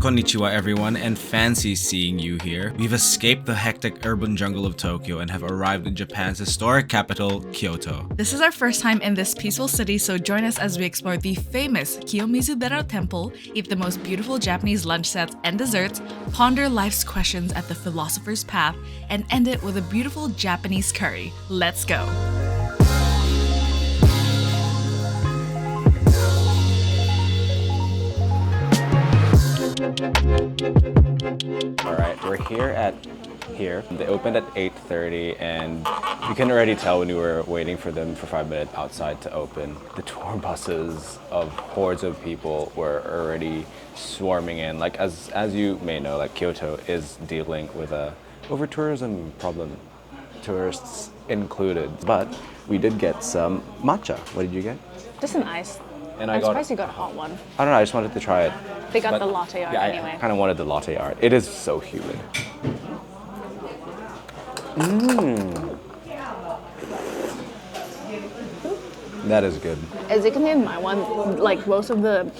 Konnichiwa everyone, and fancy seeing you here. We've escaped the hectic urban jungle of Tokyo and have arrived in Japan's historic capital, Kyoto. This is our first time in this peaceful city, so join us as we explore the famous Kiyomizu-dera Temple, eat the most beautiful Japanese lunch sets and desserts, ponder life's questions at the Philosopher's Path, and end it with a beautiful Japanese curry. Let's go! Alright, we're here. They opened at 8:30 and you can already tell when we were waiting for them for 5 minutes outside to open. The tour buses of hordes of people were already swarming in. Like as you may know, like Kyoto is dealing with a over-tourism problem, tourists included. But we did get some matcha. What did you get? Just an ice. And I'm surprised you got a hot one. I don't know, I just wanted to try it. They got the latte art anyway. I kind of wanted the latte art. It is so humid. That is good. As you can see in my one, like most of the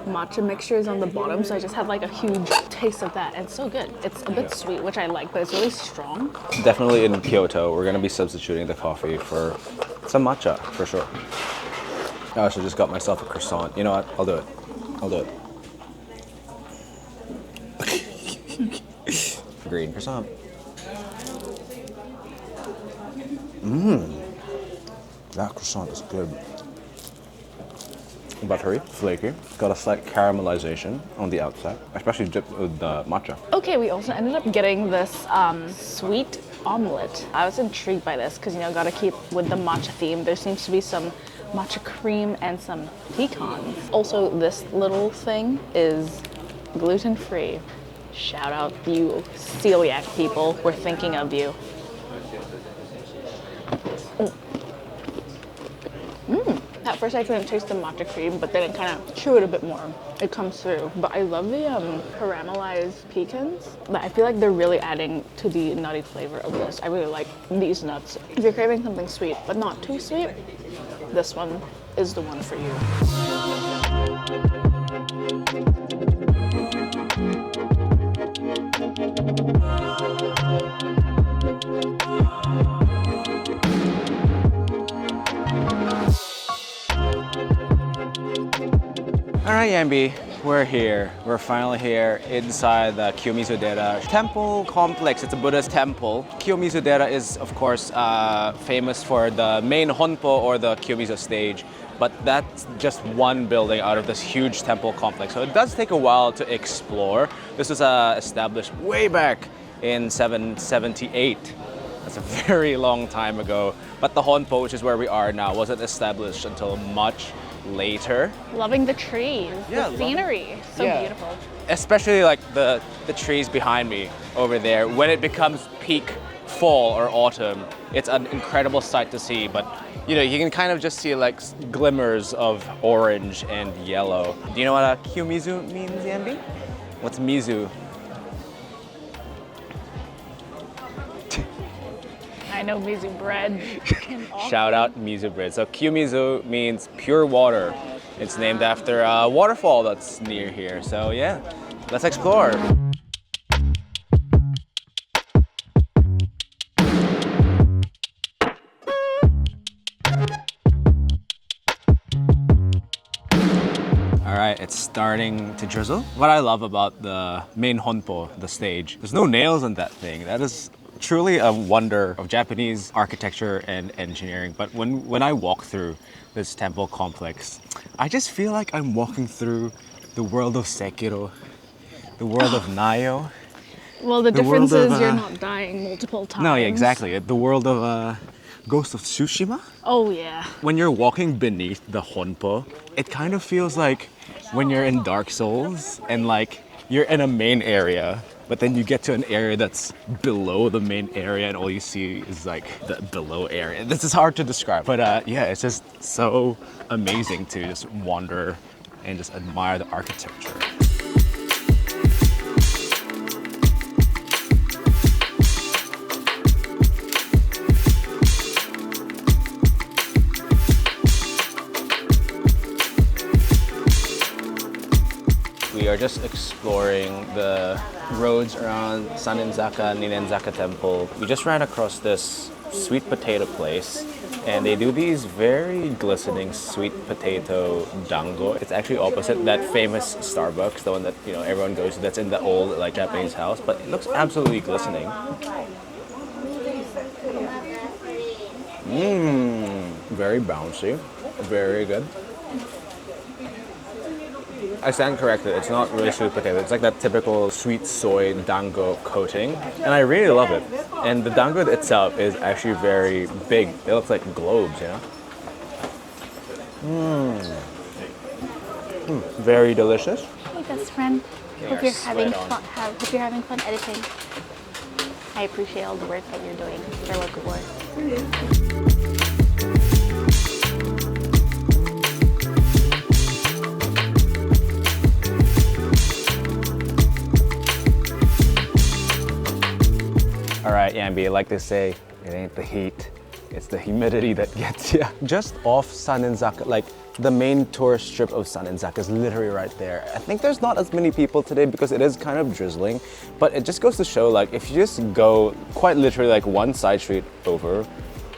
matcha mixture is on the bottom, so I just have like a huge taste of that. And it's so good. It's a bit sweet, which I like, but it's really strong. Definitely in Kyoto, we're going to be substituting the coffee for some matcha, for sure. I also just got myself a croissant. You know what? I'll do it. Green croissant. That croissant is good. Buttery, flaky, got a slight caramelization on the outside, especially dipped with the matcha. Okay, we also ended up getting this sweet omelet. I was intrigued by this because, gotta keep with the matcha theme. There seems to be some matcha cream and some pecans. Also, this little thing is gluten-free. Shout out you celiac people, we're thinking of you. At first I couldn't taste the matcha cream, but then it kind of chew it a bit more. It comes through. But I love the caramelized pecans. I feel like they're really adding to the nutty flavor of this. I really like these nuts. If you're craving something sweet, but not too sweet, this one is the one for you. Alright, Yambi, we're here. We're finally here inside the Kiyomizu-dera temple complex. It's a Buddhist temple. Kiyomizu-dera is, of course, famous for the main Honpo or the Kiyomizu stage, but that's just one building out of this huge temple complex. So it does take a while to explore. This was established way back in 778. That's a very long time ago. But the Honpo, which is where we are now, wasn't established until much later. Loving the trees, the scenery, so beautiful. Especially like the trees behind me over there. When it becomes peak fall or autumn, it's an incredible sight to see, but you can kind of just see like glimmers of orange and yellow. Do you know what a Kiyomizu means, Yambi? What's Mizu? I know mizu bread. Shout out mizu bread. So Kiyomizu means pure water. It's named after a waterfall that's near here. So yeah, let's explore. Alright, it's starting to drizzle. What I love about the main Honpo, the stage, there's no nails on that thing. That is truly a wonder of Japanese architecture and engineering. But when I walk through this temple complex, I just feel like I'm walking through the world of Sekiro, the world of Nayo. Well, the difference is you're not dying multiple times. No, yeah, exactly. The world of Ghost of Tsushima. Oh yeah. When you're walking beneath the Honpo, it kind of feels like when you're in Dark Souls and like you're in a main area, but then you get to an area that's below the main area and all you see is like the below area. This is hard to describe, but yeah, it's just so amazing to just wander and just admire the architecture. are just exploring the roads around Sanenzaka, Ninenzaka Temple. We just ran across this sweet potato place, and they do these very glistening sweet potato dango. It's actually opposite that famous Starbucks, the one that everyone goes to. That's in the old Japanese house, but it looks absolutely glistening. Very bouncy, very good. I stand corrected, it's not really sweet potato. It's like that typical sweet soy dango coating, and I really love it. And the dango itself is actually very big. It looks like globes, Very delicious. Hey, best friend. Hope you're having fun. Hope you're having fun editing. I appreciate all the work that you're doing for Locavore. All right, Yambi, like they say, it ain't the heat, it's the humidity that gets you. Just off Sanenzaka, like the main tourist strip of Sanenzaka is literally right there. I think there's not as many people today because it is kind of drizzling, but it just goes to show, like, if you just go quite literally like one side street over,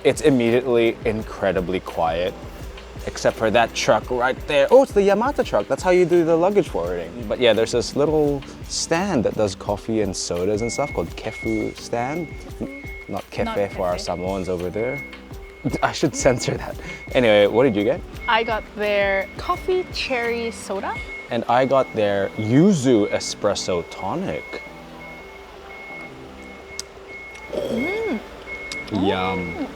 it's immediately incredibly quiet. Except for that truck right there. Oh, it's the Yamata truck. That's how you do the luggage forwarding. But yeah, there's this little stand that does coffee and sodas and stuff called KéFU STAND. Not cafe for our Samoans over there. I should censor that. Anyway, what did you get? I got their coffee cherry soda. And I got their yuzu espresso tonic. Yum.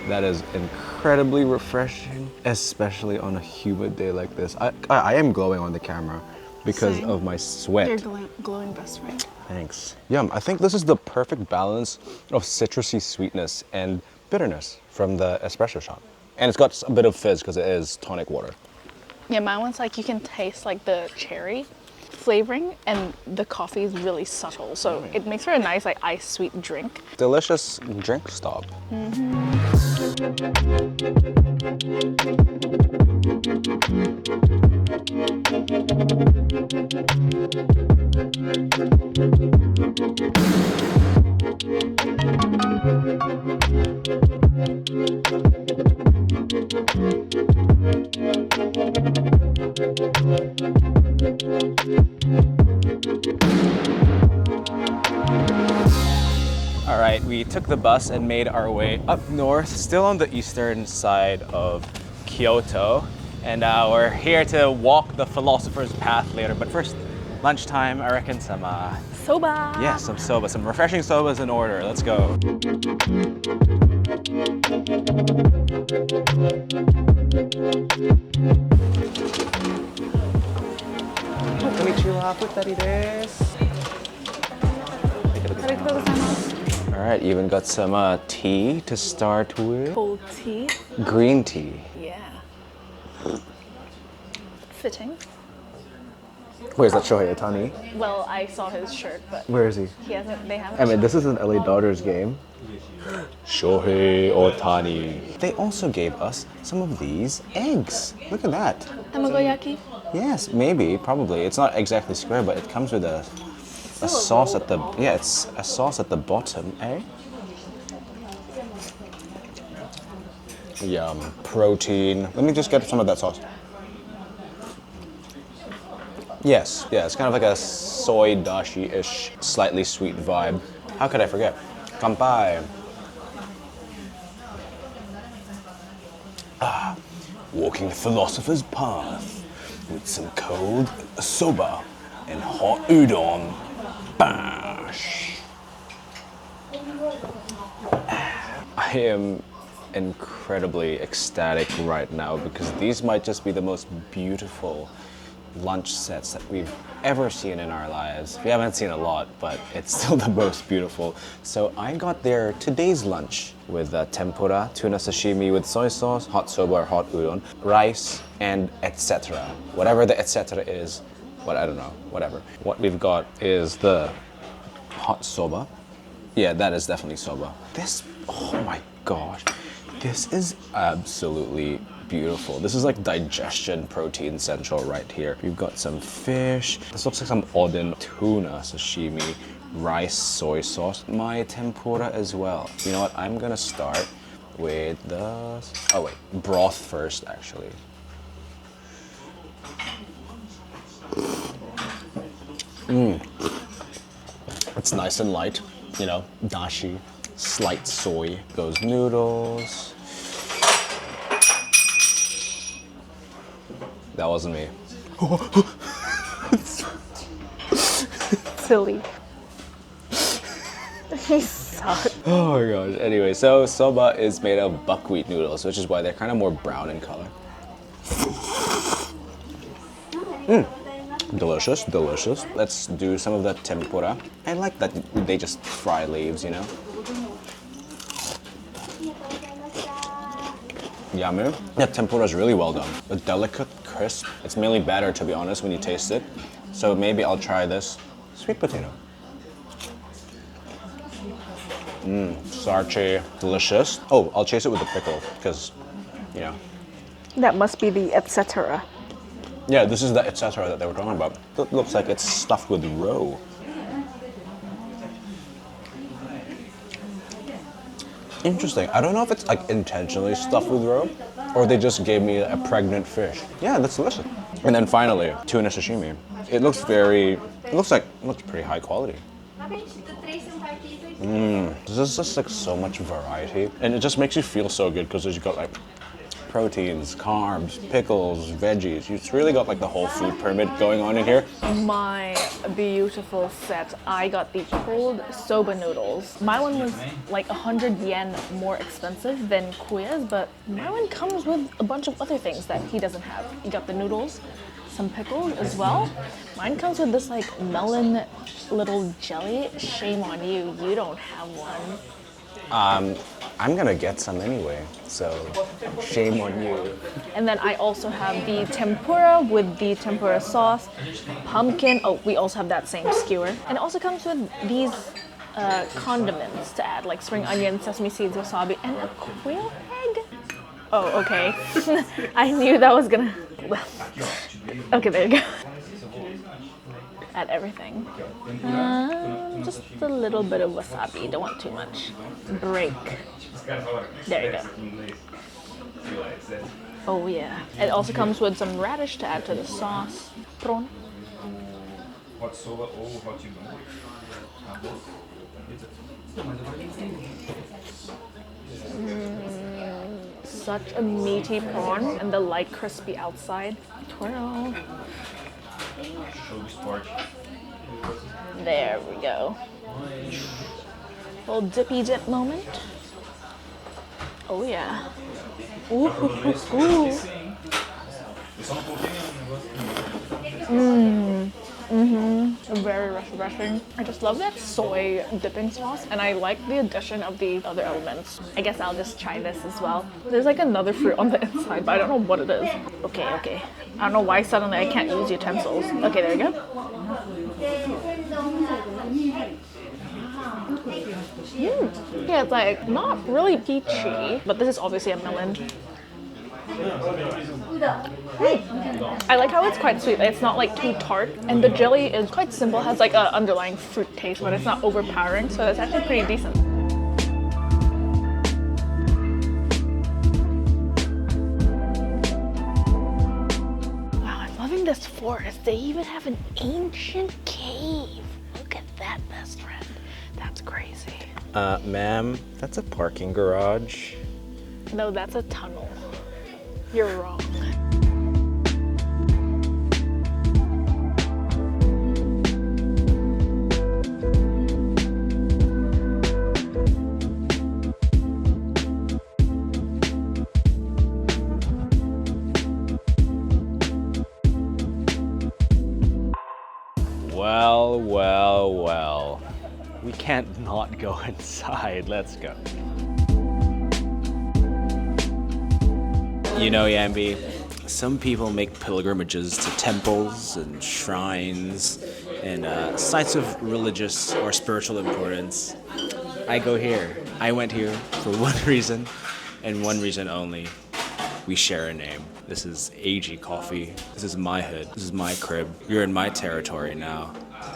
That is incredibly refreshing, especially on a humid day like this. I am glowing on the camera because of my sweat. You're glowing best friend. Thanks. Yum, I think this is the perfect balance of citrusy sweetness and bitterness from the espresso shot. And it's got a bit of fizz because it is tonic water. Yeah, mine one's like you can taste like the cherry flavoring, and the coffee is really subtle, so it makes for a nice like ice sweet drink. Delicious drink stop. All right, we took the bus and made our way up north, still on the eastern side of Kyoto. And we're here to walk the Philosopher's Path later. But first, lunchtime, I reckon some Soba! yeah, some soba, some refreshing sobas in order. Let's go. Konnichiwa, futari desu. All right, even got some tea to start with. Cold tea. Green tea. Yeah. Fitting. Where's that Shohei Ohtani? Well, I saw his shirt, but Where is he? they haven't. I mean, this is an LA Dodgers game. Shohei Ohtani. They also gave us some of these eggs. Look at that. Tamagoyaki. Yes, maybe, probably. It's not exactly square, but it comes with a sauce at the, yeah, it's a sauce at the bottom, eh? Yum, protein. Let me just get some of that sauce. Yes, yeah, it's kind of like a soy dashi-ish, slightly sweet vibe. How could I forget? Kanpai. Walking the philosopher's path with some cold soba and hot udon. Bash. I am incredibly ecstatic right now because these might just be the most beautiful lunch sets that we've ever seen in our lives. We haven't seen a lot, but it's still the most beautiful. So I got their today's lunch with tempura, tuna sashimi with soy sauce, hot soba or hot udon, rice, and etc. Whatever the etc. is, but I don't know, whatever. What we've got is the hot soba. Yeah, that is definitely soba. This, oh my gosh, this is absolutely beautiful. This is like digestion protein central right here. We've got some fish. This looks like some Odin tuna sashimi, rice, soy sauce, my tempura as well. You know what? I'm gonna start with the, oh wait, broth first actually. It's nice and light, you know, dashi, slight soy. Goes noodles. That wasn't me. Silly. He sucked. Oh my gosh. Anyway, so soba is made of buckwheat noodles, which is why they're kind of more brown in color. Delicious, delicious. Let's do some of the tempura. I like that they just fry leaves, you know? Yummy. Yeah, tempura is really well done. A delicate crisp. It's mainly batter, to be honest, when you taste it. So maybe I'll try this sweet potato. Starchy, delicious. Oh, I'll chase it with a pickle, because, you know. That must be the etc. Yeah, this is the etc. that they were talking about. It looks like it's stuffed with roe. Interesting. I don't know if it's like intentionally stuffed with roe, or they just gave me a pregnant fish. Yeah, that's delicious. And then finally, tuna sashimi. It looks pretty high quality. There's just like so much variety, and it just makes you feel so good because you've got like proteins, carbs, pickles, veggies. You've really got like the whole food pyramid going on in here. My beautiful set. I got the cold soba noodles. My one was like 100 yen more expensive than Kuya's, but my one comes with a bunch of other things that he doesn't have. You got the noodles, some pickles as well. Mine comes with this like melon little jelly. Shame on you, you don't have one. I'm gonna get some anyway, so shame on you. And then I also have the tempura with the tempura sauce, pumpkin. Oh, we also have that same skewer. And it also comes with these condiments to add, like spring onion, sesame seeds, wasabi, and a quail egg. Oh, okay. I knew that was gonna, well, okay, there you go. Add everything. Just a little bit of wasabi, don't want too much. Break. There you go. Oh yeah. It also comes with some radish to add to the sauce. Prawn. Such a meaty prawn and the light crispy outside. Twirl. There we go. Little dippy dip moment. Oh yeah. Ooh, ooh, ooh. Very refreshing. I just love that soy dipping sauce, and I like the addition of the other elements. I guess I'll just try this as well. There's like another fruit on the inside, but I don't know what it is. Okay. I don't know why suddenly I can't use utensils. Okay, there we go. Yeah, it's like not really peachy, but this is obviously a melon. I like how it's quite sweet. It's not like too tart, and the jelly is quite simple. Has like an underlying fruit taste, but it's not overpowering, so it's actually pretty decent. Wow, I'm loving this forest. They even have an ancient cave. Look at that, best friend. That's crazy. Ma'am, that's a parking garage. No, that's a tunnel. You're wrong. Well. We can't not go inside. Let's go. You know, Yambi, some people make pilgrimages to temples and shrines and sites of religious or spiritual importance. I go here. I went here for one reason and one reason only. we share a name. This is AG Coffee. This is my hood. This is my crib. You're in my territory now.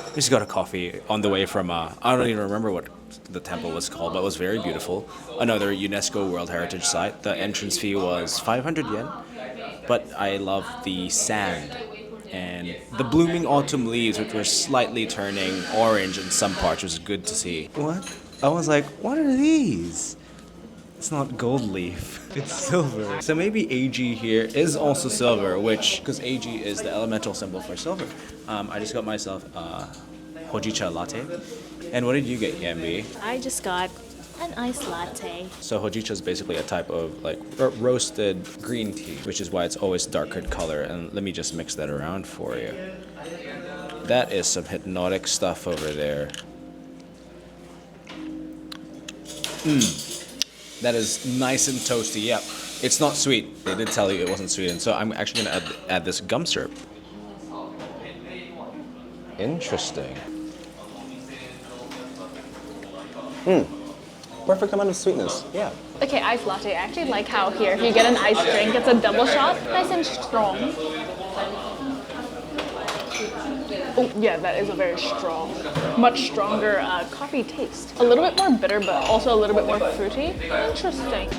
We just got a coffee on the way from, I don't even remember what the temple was called, but it was very beautiful. Another UNESCO World Heritage Site. The entrance fee was 500 yen, but I love the sand and the blooming autumn leaves, which were slightly turning orange in some parts, which was good to see. What? I was like, what are these? It's not gold leaf, it's silver. So maybe AG here is also silver, which, because AG is the elemental symbol for silver. I just got myself a hojicha latte. And what did you get, Yambi? I just got an iced latte. So hojicha is basically a type of like roasted green tea, which is why it's always darker in color. And let me just mix that around for you. That is some hypnotic stuff over there. That is nice and toasty. Yeah, it's not sweet. They did tell you it wasn't sweet, and so I'm actually gonna add this gum syrup. Interesting. Perfect amount of sweetness. Yeah. Okay, iced latte. I actually like how here, if you get an iced drink, it's a double shot, nice and strong. Oh, yeah, that is a very strong, much stronger coffee taste. A little bit more bitter, but also a little bit more fruity. Interesting.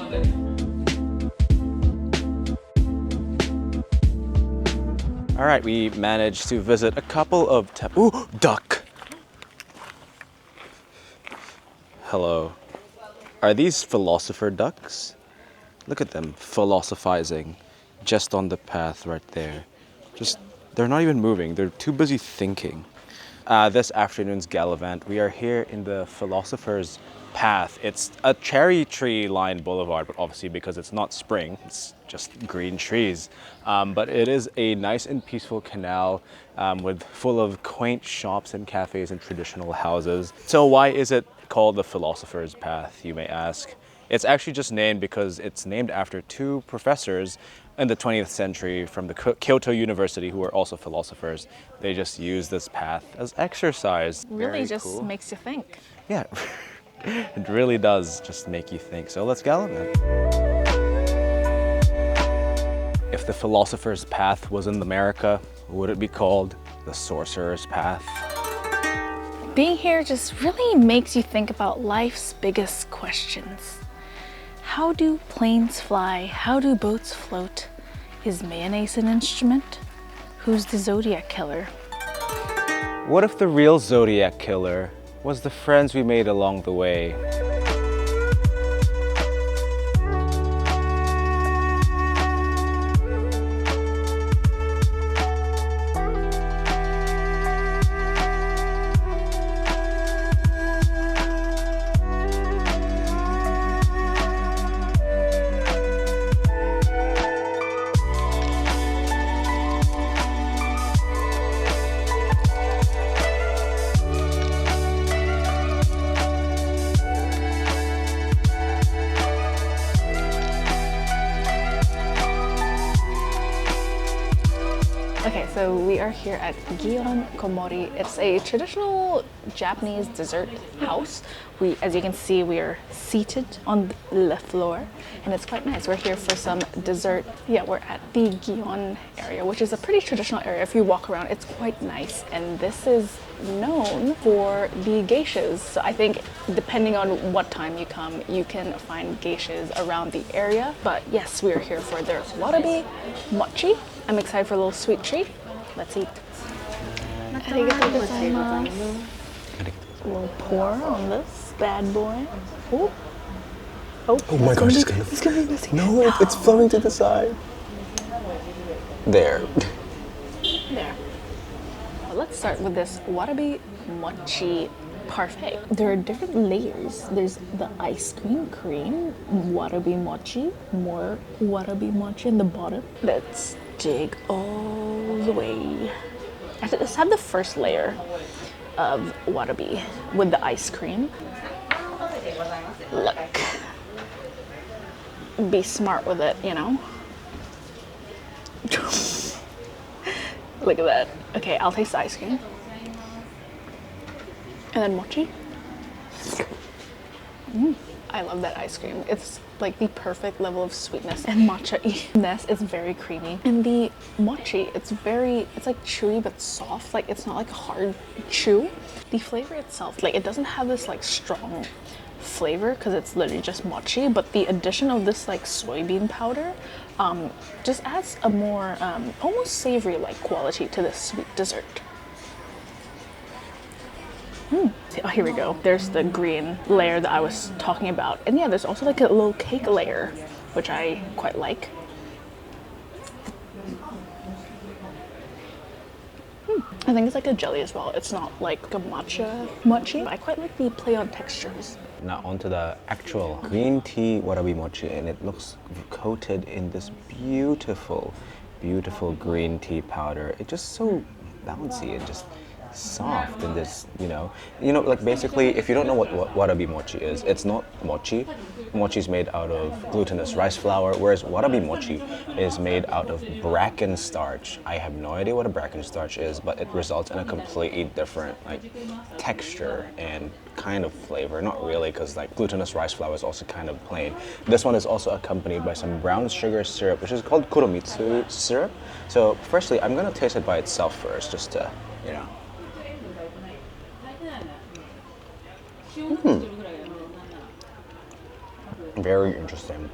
All right, we managed to visit a couple of Ooh, duck. Hello. Are these philosopher ducks? Look at them philosophizing just on the path right there. They're not even moving. They're too busy thinking. This afternoon's gallivant, we are here in the Philosopher's Path. It's a cherry tree lined boulevard, but obviously because it's not spring, it's just green trees. But it is a nice and peaceful canal full of quaint shops and cafes and traditional houses. So why is it called the Philosopher's Path, you may ask? It's actually just named because it's named after two professors in the 20th century from the Kyoto University who were also philosophers. They just used this path as exercise. Really Very just cool. makes you think. Yeah, it really does just make you think. So let's gallivant. If the Philosopher's Path was in America, would it be called the Sorcerer's Path? Being here just really makes you think about life's biggest questions. How do planes fly? How do boats float? Is mayonnaise an instrument? Who's the Zodiac killer? What if the real Zodiac killer was the friends we made along the way? Okay, so we are here at Gion Komori. It's a traditional Japanese dessert house. As you can see, we are seated on the floor, and it's quite nice. We're here for some dessert. Yeah, we're at the Gion area, which is a pretty traditional area. If you walk around, it's quite nice. And this is known for the geishas. So I think depending on what time you come, you can find geishas around the area. But yes, we are here for their warabi mochi. I'm excited for a little sweet treat. Let's eat. Arigatou gozaimasu. A little pour on this bad boy. Ooh. Oh my gosh, it's gonna be messy. No, it's flowing to the side. There. There. Well, let's start with this warabi mochi parfait. There are different layers. There's the ice cream, warabi mochi, more warabi mochi in the bottom. Let's dig all the way. Let's have the first layer of warabi with the ice cream. Look. Be smart with it, you know? Look at that. Okay, I'll taste the ice cream. And then mochi. I love that ice cream. It's like the perfect level of sweetness and matcha-ness. It's very creamy. And the mochi, it's like chewy but soft. Like it's not like hard chew. The flavor itself, like it doesn't have this like strong flavor because it's literally just mochi, but the addition of this like soybean powder just adds a more almost savory like quality to this sweet dessert. Oh, here we go. There's the green layer that I was talking about. And yeah, there's also like a little cake layer, which I quite like. I think it's like a jelly as well. It's not like a matcha mochi. I quite like the play on textures. Now onto the actual green tea warabi mochi, and it looks coated in this beautiful, beautiful green tea powder. It's just so bouncy and just soft and this, like basically, if you don't know what warabi mochi is, it's not mochi. Mochi is made out of glutinous rice flour, whereas warabi mochi is made out of bracken starch. I have no idea what a bracken starch is, but it results in a completely different like texture and kind of flavor. Not really, because like glutinous rice flour is also kind of plain. This one is also accompanied by some brown sugar syrup, which is called Kuromitsu syrup. So firstly, I'm gonna taste it by itself first, just to, Very interesting.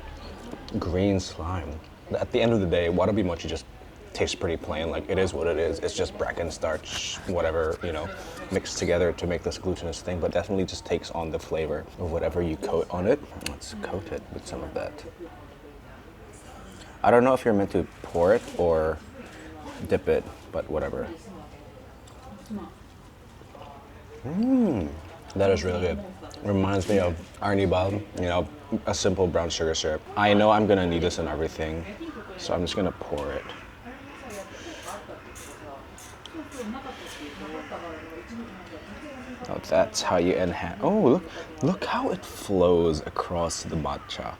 Green slime. At the end of the day, warabi mochi just tastes pretty plain. Like, it is what it is. It's just bracken starch, whatever, mixed together to make this glutinous thing, but definitely just takes on the flavor of whatever you coat on it. Let's coat it with some of that. I don't know if you're meant to pour it or dip it, but whatever. That is really good. Reminds me of arnibal, a simple brown sugar syrup. I know I'm gonna need this in everything, so I'm just gonna pour it. Oh, that's how you enhance. Oh, look how it flows across the matcha.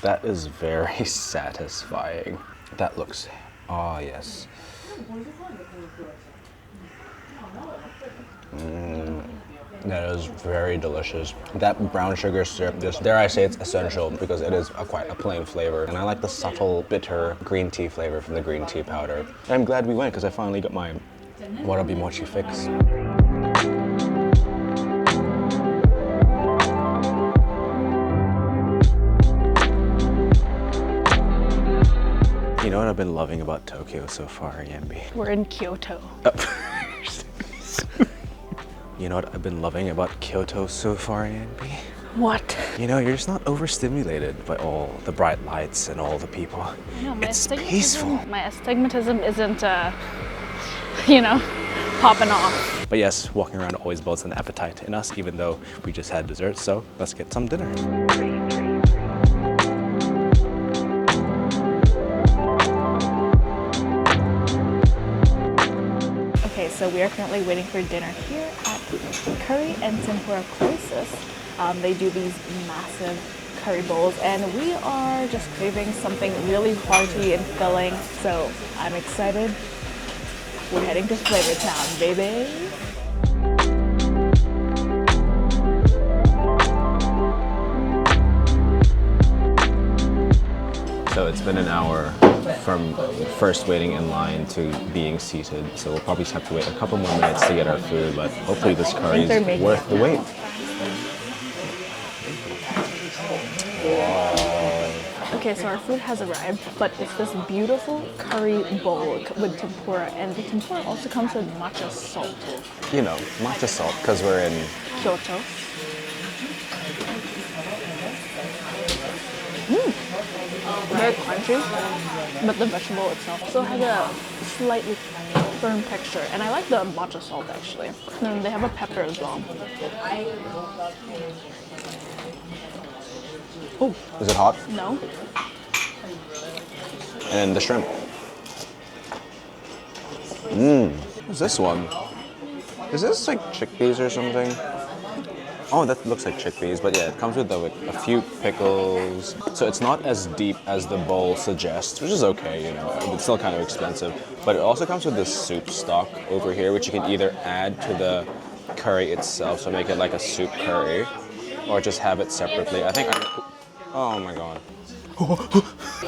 That is very satisfying. That looks, oh yes. That is very delicious. That brown sugar syrup, just dare I say it's essential because it is quite a plain flavor. And I like the subtle, bitter green tea flavor from the green tea powder. And I'm glad we went because I finally got my warabi mochi fix. You know what I've been loving about Tokyo so far, Yambi? We're in Kyoto. You know what I've been loving about Kyoto so far, Yambi? What? You're just not overstimulated by all the bright lights and all the people. It's peaceful. My astigmatism isn't, popping off. But yes, walking around always builds an appetite in us, even though we just had dessert, so let's get some dinner. So we are currently waiting for dinner here at Curry and Tempura Koisus. They do these massive curry bowls, and we are just craving something really hearty and filling. So I'm excited. We're heading to Flavor Town, baby. So it's been an hour from first waiting in line to being seated. So we'll probably just have to wait a couple more minutes to get our food, but hopefully this curry is worth the wait. Wow. Okay, so our food has arrived, but it's this beautiful curry bowl with tempura, and the tempura also comes with matcha salt. Matcha salt, because we're in Kyoto. Very crunchy, but the vegetable itself still has a slightly firm texture, and I like the matcha salt actually. And then they have a pepper as well. Oh, is it hot? No. And the shrimp. What's this one? Is this like chickpeas or something? Oh, that looks like chickpeas, but yeah, it comes with a few pickles. So it's not as deep as the bowl suggests, which is okay, it's still kind of expensive. But it also comes with this soup stock over here, which you can either add to the curry itself, so make it like a soup curry, or just have it separately. I think oh my god.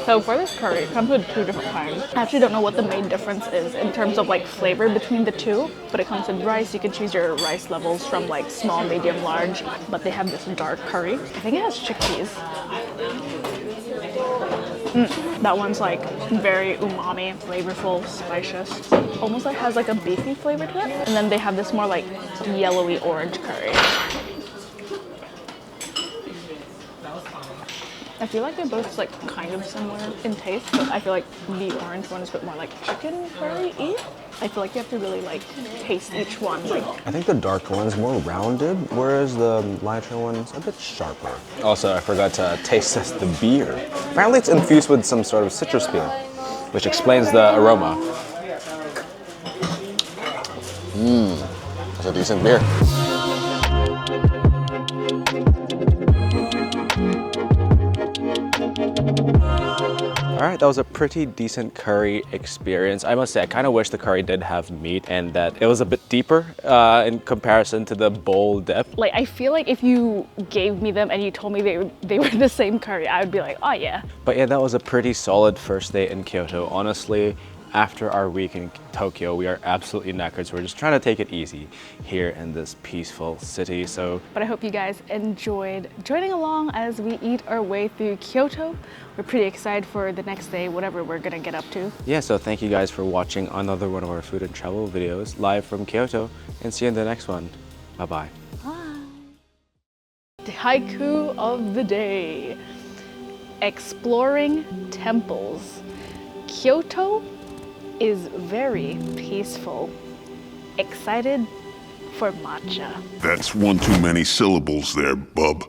So for this curry, it comes with 2 different kinds. I actually don't know what the main difference is in terms of like flavor between the 2, but it comes with rice. You can choose your rice levels from like small, medium, large, but they have this dark curry. I think it has chickpeas. That one's like very umami, flavorful, spicious. Almost like has like a beefy flavor to it. And then they have this more like yellowy orange curry. I feel like they're both like kind of similar in taste, but I feel like the orange one is a bit more like chicken curry-y. I feel like you have to really like taste each one. Like I think the dark one is more rounded, whereas the lighter one's a bit sharper. Also, I forgot to taste test the beer. Apparently it's infused with some sort of citrus peel, which explains the aroma. That's a decent beer. All right, that was a pretty decent curry experience. I must say, I kind of wish the curry did have meat and that it was a bit deeper in comparison to the bowl depth. Like I feel like if you gave me them and you told me they were the same curry, I would be like, oh yeah. But yeah, that was a pretty solid first day in Kyoto. Honestly, after our week in Tokyo, we are absolutely knackered, so we're just trying to take it easy here in this peaceful city. But I hope you guys enjoyed joining along as we eat our way through Kyoto. We're pretty excited for the next day, whatever we're gonna get up to. Yeah, so thank you guys for watching another one of our food and travel videos live from Kyoto, and see you in the next one. Bye-bye. Bye. The haiku of the day. Exploring temples. Kyoto is very peaceful. Excited for matcha. That's one too many syllables there, bub.